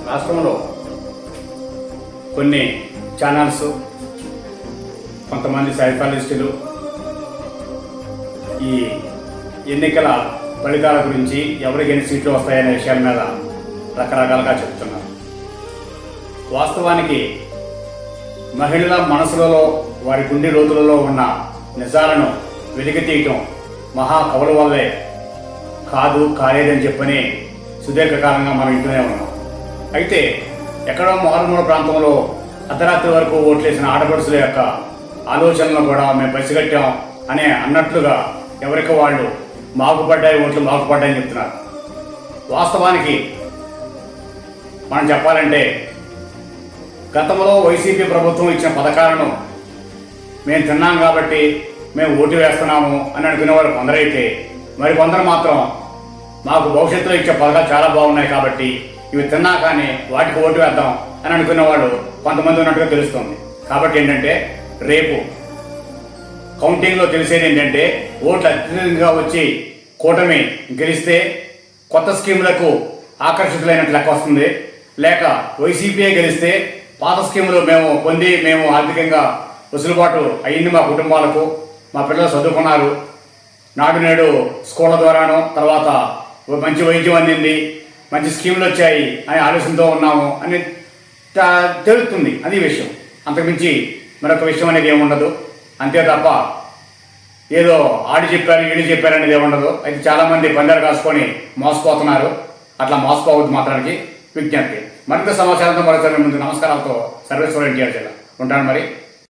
రాష్ట్రంలో కొన్ని ఛానల్స్, కొంతమంది సైకాలజిస్టులు ఈ ఎన్నికల ఫలితాల గురించి ఎవరికి ఎన్ని సీట్లు వస్తాయనే విషయాల మీద రకరకాలుగా చెప్తున్నారు. వాస్తవానికి మహిళల మనసులలో, వారి గుండె లోతులలో ఉన్న నిజాలను వెలికితీయటం మహాకవుల వల్లే కాలేదని చెప్పని సుదీర్ఘకాలంగా మనం ఇంటూనే ఉన్నాం. అయితే ఎక్కడో మారుమూల ప్రాంతంలో అర్ధరాత్రి వరకు ఓట్లేసిన ఆడపడుచుల యొక్క ఆలోచనలను కూడా మేము పసిగట్టాం అనే అన్నట్లుగా ఎవరికి వాళ్ళు ఓట్లు మాకు పడ్డాయని చెప్తున్నారు. వాస్తవానికి మనం చెప్పాలంటే గతంలో వైసీపీ ప్రభుత్వం ఇచ్చిన పథకాలను మేము తిన్నాం కాబట్టి మేము ఓటు వేస్తున్నాము అని అనుకునే వాళ్ళు కొందరైతే, మరి కొందరు మాత్రం మాకు భవిష్యత్తులో ఇచ్చే పథకాలు చాలా బాగున్నాయి కాబట్టి ఇవి తిన్నా కానీ వాటికి ఓటు వేద్దాం అని అనుకునే వాళ్ళు కొంతమంది ఉన్నట్టుగా తెలుస్తుంది. కాబట్టి ఏంటంటే రేపు కౌంటింగ్లో తెలిసేది ఏంటంటే ఓట్లు అత్యధికంగా వచ్చి కూటమి గెలిస్తే కొత్త స్కీములకు ఆకర్షితులైనట్లు లెక్క వస్తుంది, లేక వైసీపీఏ గెలిస్తే పాత స్కీములు మేము ఆర్థికంగా వెసులుబాటు అయ్యింది మా కుటుంబాలకు, మా పిల్లలు చదువుకున్నారు, నాడు నేడు స్కూళ్ళ ద్వారాను, తర్వాత మంచి వైద్యం అందింది, మంచి స్కీములు వచ్చాయి అనే ఆలోచనతో ఉన్నాము అని తెలుస్తుంది. అది విషయం. అంతకుమించి మరొక విషయం అనేది ఏముండదు. అంతే తప్ప ఏదో ఆడి చెప్పారు ఈడి చెప్పారు అనేది ఏముండదు. అయితే చాలామంది పందాలు కాసుకొని మోసపోతున్నారు. అట్లా మోసపోవద్దు మాత్రానికి విజ్ఞప్తి. మరింత సమాచారంతో మరోసారి ముందు నమస్కారాలతో సర్వేశ్వర ఎన్టీఆర్ జిల్లా ఉంటాను మరి.